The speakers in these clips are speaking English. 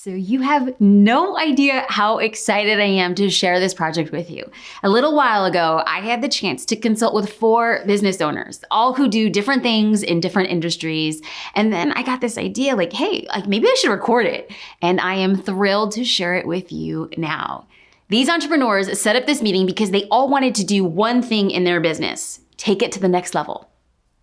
So you have no idea how excited I am to share this project with you. A little while ago, I had the chance to consult with 4 business owners, all who do different things in different industries. And then I got this idea like, hey, maybe I should record it. And I am thrilled to share it with you now. These entrepreneurs set up this meeting because they all wanted to do one thing in their business, take it to the next level.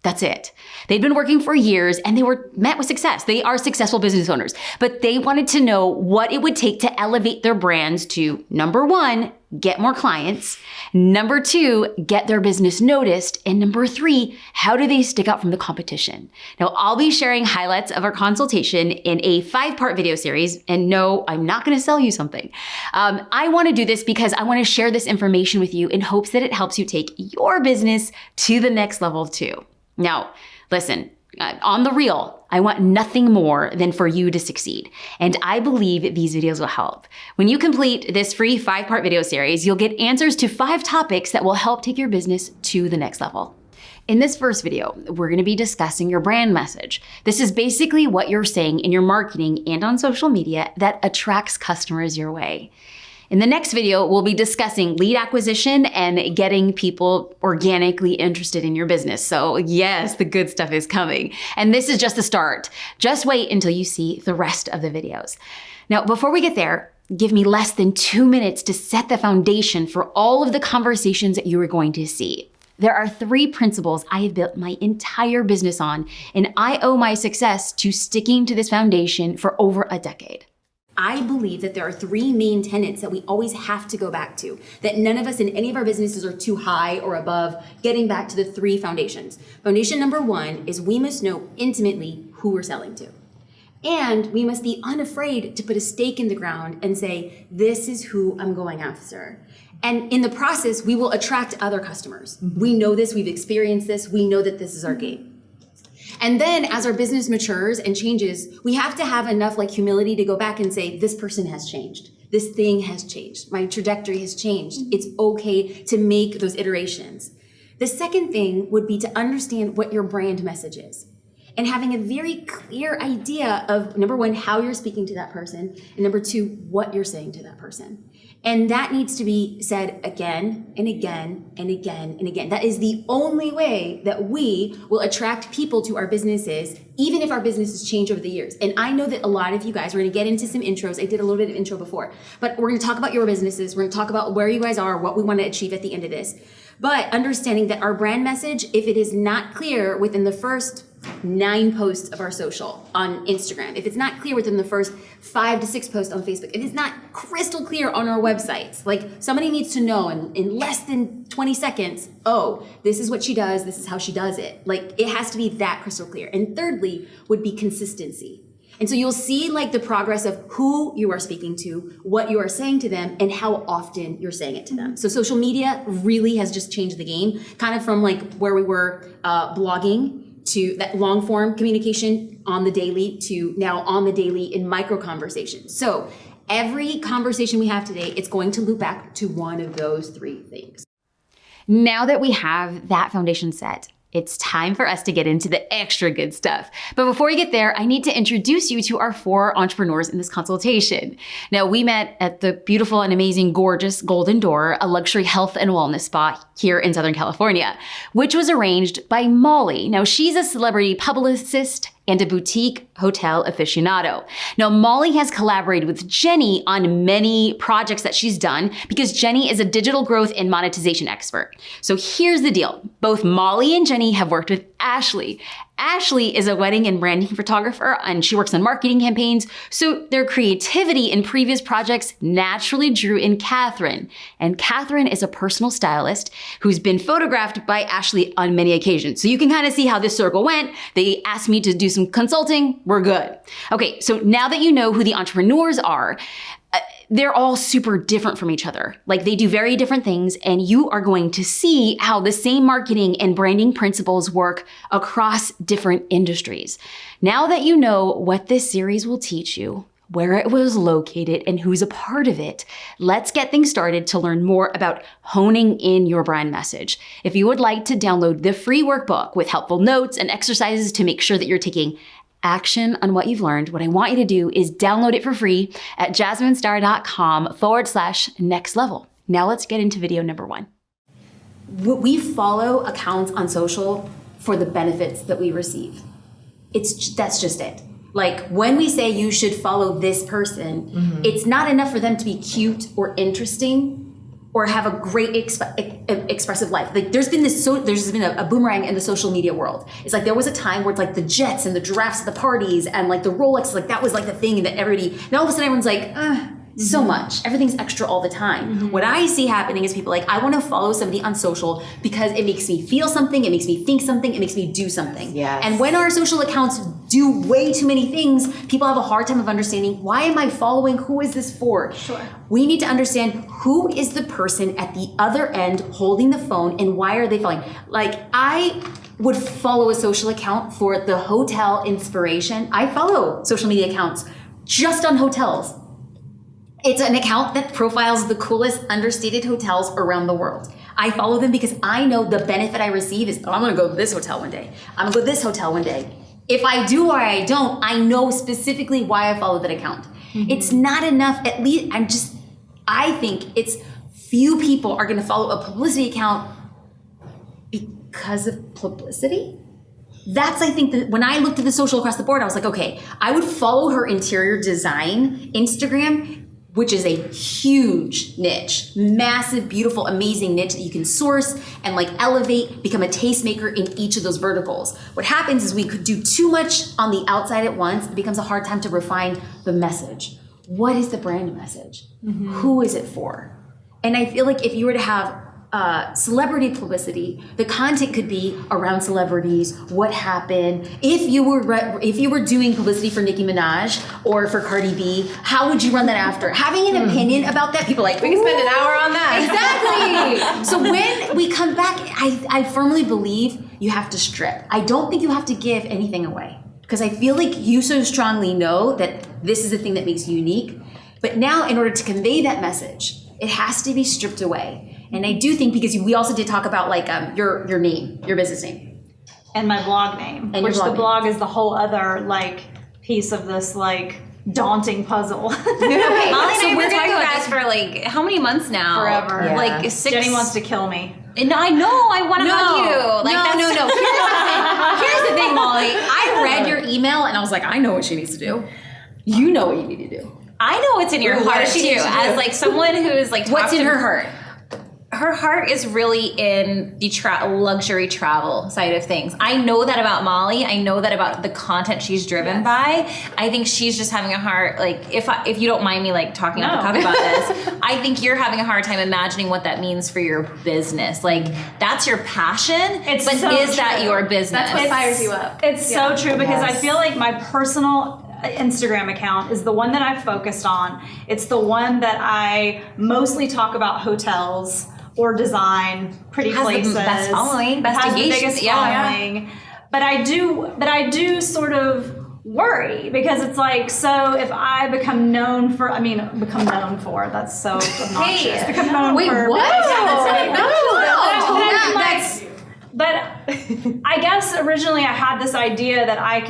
That's it. They'd been working for years and they were met with success. They are successful business owners, but they wanted to know what it would take to elevate their brands to, number 1, get more clients, number 2, get their business noticed, and number 3, how do they stick out from the competition? Now, I'll be sharing highlights of our consultation in a 5-part video series, and no, I'm not gonna sell you something. I wanna do this because I wanna share this information with you in hopes that it helps you take your business to the next level too. Now, listen, on the real, I want nothing more than for you to succeed. And I believe these videos will help. When you complete this free 5-part video series, you'll get answers to 5 topics that will help take your business to the next level. In this first video, we're gonna be discussing your brand message. This is basically what you're saying in your marketing and on social media that attracts customers your way. In the next video, we'll be discussing lead acquisition and getting people organically interested in your business. So yes, the good stuff is coming. And this is just the start. Just wait until you see the rest of the videos. Now, before we get there, give me less than 2 minutes to set the foundation for all of the conversations that you are going to see. There are 3 principles I have built my entire business on, and I owe my success to sticking to this foundation for over a decade. I believe that there are 3 main tenets that we always have to go back to, that none of us in any of our businesses are too high or above getting back to the 3 foundations. Foundation number 1 is we must know intimately who we're selling to. And we must be unafraid to put a stake in the ground and say, this is who I'm going after. And in the process, we will attract other customers. We know this, we've experienced this, we know that this is our game. And then as our business matures and changes, we have to have enough humility to go back and say, this person has changed. This thing has changed. My trajectory has changed. It's okay to make those iterations. The second thing would be to understand what your brand message is and having a very clear idea of, number 1, how you're speaking to that person, and number 2, what you're saying to that person. And that needs to be said again and again and again and again. That is the only way that we will attract people to our businesses, even if our businesses change over the years. And I know that a lot of you guys, we're gonna get into some intros. I did a little bit of intro before, but we're gonna talk about your businesses. We're gonna talk about where you guys are, what we wanna achieve at the end of this. But understanding that our brand message, if it is not clear within the first 9 posts of our social on Instagram, if it's not clear within the first 5 to 6 posts on Facebook, if it's not crystal clear on our websites, somebody needs to know in less than 20 seconds, oh, this is what she does, this is how she does it. It has to be that crystal clear. And thirdly would be consistency. And so you'll see the progress of who you are speaking to, what you are saying to them, and how often you're saying it to them. So social media really has just changed the game, kind of from where we were blogging to that long form communication on the daily to now on the daily in micro conversations. So every conversation we have today, it's going to loop back to one of those 3 things. Now that we have that foundation set, it's time for us to get into the extra good stuff. But before we get there, I need to introduce you to our 4 entrepreneurs in this consultation. Now, we met at the beautiful and amazing, gorgeous Golden Door, a luxury health and wellness spa here in Southern California, which was arranged by Molly. Now, she's a celebrity publicist and a boutique hotel aficionado. Now, Molly has collaborated with Jenny on many projects that she's done because Jenny is a digital growth and monetization expert. So here's the deal. Both Molly and Jenny have worked with Ashley. Ashley is a wedding and branding photographer and she works on marketing campaigns. So their creativity in previous projects naturally drew in Catherine. And Catherine is a personal stylist who's been photographed by Ashley on many occasions. So you can kind of see how this circle went. They asked me to do some consulting. We're good. Okay, so now that you know who the entrepreneurs are, they're all super different from each other. They do very different things, and you are going to see how the same marketing and branding principles work across different industries. Now that you know what this series will teach you, where it was located, and who's a part of it, let's get things started to learn more about honing in your brand message. If you would like to download the free workbook with helpful notes and exercises to make sure that you're taking action on what you've learned, what I want you to do is download it for free at jasminestar.com/next level. Now let's get into video number 1. We follow accounts on social for the benefits that we receive. That's just it. Like when we say you should follow this person, it's not enough for them to be cute or interesting or have a great expressive life. Like there's been a boomerang in the social media world. It's like there was a time where it's like the jets and the giraffes at the parties and like the Rolex, like that was like the thing that everybody, now all of a sudden everyone's like, so much. Everything's extra all the time. What I see happening is people like, I want to follow somebody on social because it makes me feel something, it makes me think something, it makes me do something. Yes. And when our social accounts do way too many things, people have a hard time of understanding, why am I following? Who is this for? Sure. We need to understand who is the person at the other end holding the phone and why are they following? Like I would follow a social account for the hotel inspiration. I follow social media accounts just on hotels. It's an account that profiles the coolest understated hotels around the world. I follow them because I know the benefit I receive is, I'm gonna go to this hotel one day. I'm gonna go to this hotel one day. If I do or I don't, I know specifically why I follow that account. It's not enough, at least, I think it's few people are gonna follow a publicity account because of publicity. That's, I think, that when I looked at the social across the board, I was like, okay, I would follow her interior design Instagram, which is a huge niche, massive, beautiful, amazing niche that you can source and like elevate, become a tastemaker in each of those verticals. What happens is we could do too much on the outside at once. It becomes a hard time to refine the message. What is the brand message? Who is it for? And I feel like if you were to have celebrity publicity, the content could be around celebrities, what happened. If you were doing publicity for Nicki Minaj or for Cardi B, how would you run that after? Having an opinion about that, people are like, We can spend an hour on that. Exactly. So when we come back, I firmly believe you have to strip. I don't think you have to give anything away because I feel like you so strongly know that this is the thing that makes you unique. But now in order to convey that message, it has to be stripped away. And I do think, because we also did talk about like your name, your business name. And my blog name, And which your the blog blog is the whole other like piece of this like daunting puzzle. Okay, Molly and I we're were gonna talking go about this for like how many months now? Forever. Yeah. Like 6. Jenny wants to kill me. And I know. I want to hug you. Like no. Here's the thing, Molly. I read your your. email and I was like, I know what she needs to do. You know what you need to do. I know what's in your Ooh, what heart does she too. need to do? As like someone who is like What's in her heart? Her heart is really in the luxury travel side of things. I know that about Molly. I know that about the content she's driven by. I think she's just having a hard, like, if you don't mind me like talking off the cuff about this, I think you're having a hard time imagining what that means for your business. Like, that's your passion, It's but so is that true. your business? That's what fires you up. It's so true because I Yes. feel like my personal Instagram account is the one that I've focused on. It's the one that I mostly talk about hotels or design, pretty Has the places. best following, best has the engagement, biggest yeah. following. But I do sort of worry because it's like, so if I become known for, that's so obnoxious. Become known Wait, for what? But I guess originally I had this idea that I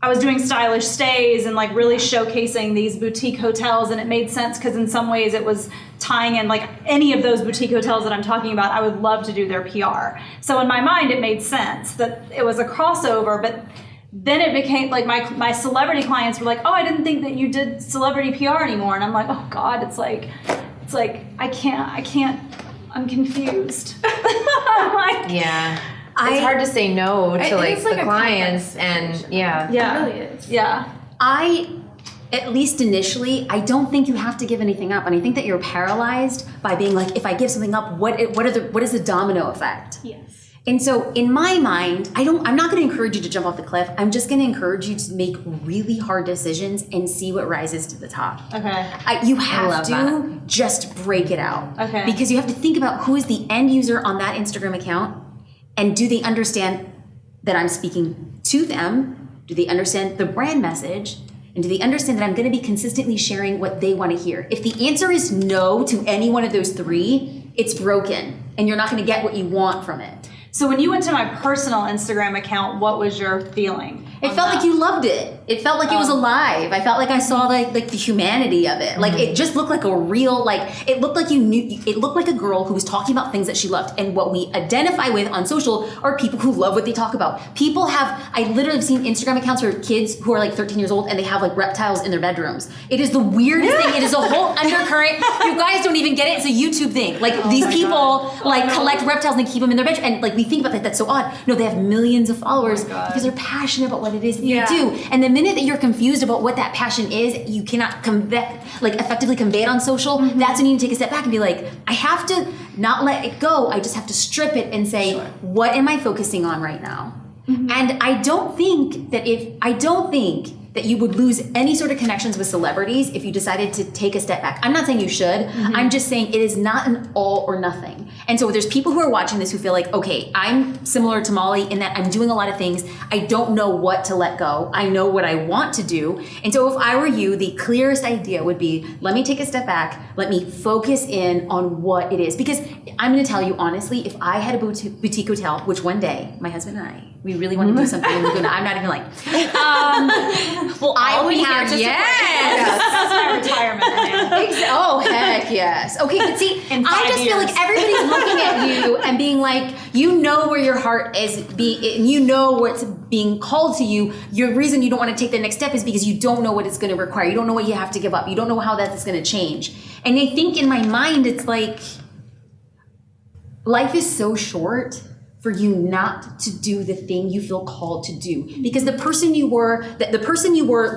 was doing stylish stays and like really showcasing these boutique hotels, and it made sense because in some ways it was tying in like any of those boutique hotels that I'm talking about. I would love to do their PR. So in my mind it made sense that it was a crossover, but then it became like my celebrity clients were like, oh, I didn't think that you did celebrity PR anymore. And I'm like, oh God, it's like I can't, I'm confused. Yeah. It's hard to say no to like the clients and Yeah. It really is. Yeah. At least initially, I don't think you have to give anything up. And I think that you're paralyzed by being like, if I give something up, what is the domino effect? Yes. And so in my mind, I'm not going to encourage you to jump off the cliff. I'm just going to encourage you to make really hard decisions and see what rises to the top. Okay. You have love to just break it out. Okay. Because you have to think about who is the end user on that Instagram account, and do they understand that I'm speaking to them? Do they understand the brand message? And do they understand that I'm going to be consistently sharing what they want to hear? If the answer is no to any one of those three, it's broken and you're not going to get what you want from it. So when you went to my personal Instagram account, what was your feeling? It felt like you loved it. It felt like it was alive. I felt like I saw like the humanity of it. Like it just looked like a real, like it looked like you knew, it looked like a girl who was talking about things that she loved. And what we identify with on social are people who love what they talk about. People have, I literally have seen Instagram accounts for kids who are like 13 years old and they have like reptiles in their bedrooms. It is the weirdest thing. It is a whole undercurrent. You guys don't even get it. It's a YouTube thing. Like these people like collect reptiles and they keep them in their bedroom. And like we think about that, that's so odd. No, they have millions of followers because they're passionate about what it is that you do. And the minute that you're confused about what that passion is, you cannot effectively convey it on social. That's when you need to take a step back and be like, I have to not let it go. I just have to strip it and say, what am I focusing on right now? And I don't think that you would lose any sort of connections with celebrities if you decided to take a step back. I'm not saying you should. I'm just saying it is not an all or nothing. And so there's people who are watching this who feel like, okay, I'm similar to Molly in that I'm doing a lot of things. I don't know what to let go. I know what I want to do. And so if I were you, the clearest idea would be, let me take a step back. Let me focus in on what it is. Because I'm going to tell you honestly, if I had a boutique hotel, which one day, my husband and I, we really want to do something in Laguna. I'm not even like, well, I would have, That's my retirement plan. Oh, heck yes. Okay, but see, I just feel like everybody's looking at you and being like, you know where your heart is being, you know what's being called to you. Your reason you don't want to take the next step is because you don't know what it's going to require. You don't know what you have to give up. You don't know how that is going to change. And I think in my mind, it's like, life is so short for you not to do the thing you feel called to do. Because the person you were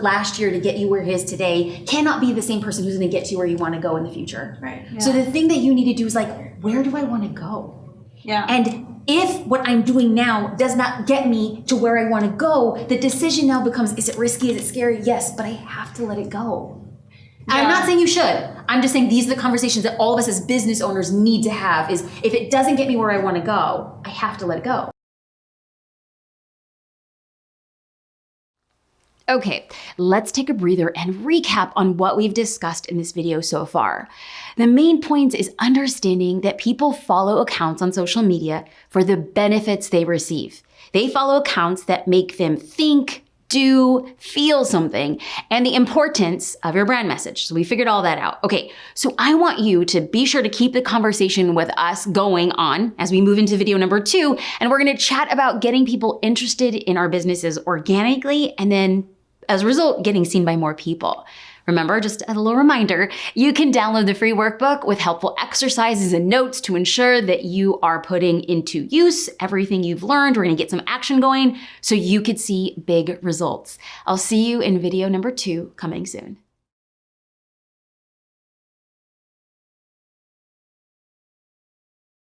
last year to get you where he is today cannot be the same person who's gonna get you where you wanna go in the future. Right. Yeah. So the thing that you need to do is like, where do I wanna go? Yeah. And if what I'm doing now does not get me to where I wanna go, the decision now becomes, is it risky, is it scary? Yes, but I have to let it go. Yeah. I'm not saying you should. I'm just saying these are the conversations that all of us as business owners need to have is if it doesn't get me where I want to go, I have to let it go. Okay, let's take a breather and recap on what we've discussed in this video so far. The main points is understanding that people follow accounts on social media for the benefits they receive. They follow accounts that make them think, do, feel something, and the importance of your brand message. So we figured all that out. Okay, so I want you to be sure to keep the conversation with us going on as we move into video number 2, and we're gonna chat about getting people interested in our businesses organically, and then as a result, getting seen by more people. Remember, just a little reminder, you can download the free workbook with helpful exercises and notes to ensure that you are putting into use everything you've learned. We're gonna get some action going so you could see big results. I'll see you in video number 2 coming soon.